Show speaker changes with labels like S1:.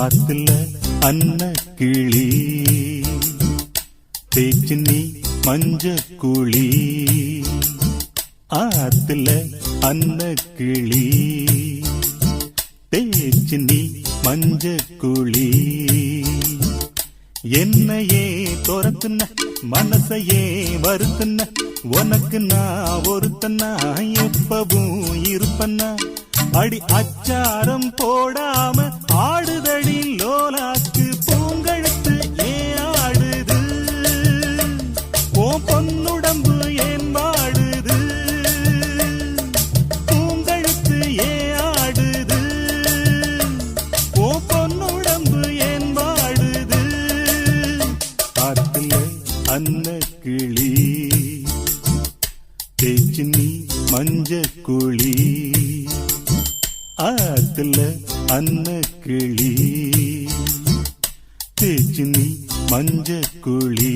S1: ஆத்துல அன்ன கிளி தேச்சு நீ மஞ்ச குழி. ஆத்துல அன்ன கிளி தேச்சு நீ மஞ்ச குழி. என்னையே துரத்துன மனசையே வருத்துன உனக்கு நான் ஒருத்தனா எப்பவும் இருப்பன்னா. அடி அச்சாரம் போடாம ஆடுதடி லோலாக்கு பூங்கழுத்து ஏன் ஆடுது ஓ பொன்னுடம்பு ஏன் வாடுது. பூங்கழுத்து ஏன் ஆடுது ஓ பொன்னுடம்பு ஏன் வாடுது. ஆத்துல அன்ன கிளி தேச்சு நீ மஞ்ச குழி. ஆத்துல அன்ன கிளி தேச்சு நீ மஞ்ச குழி.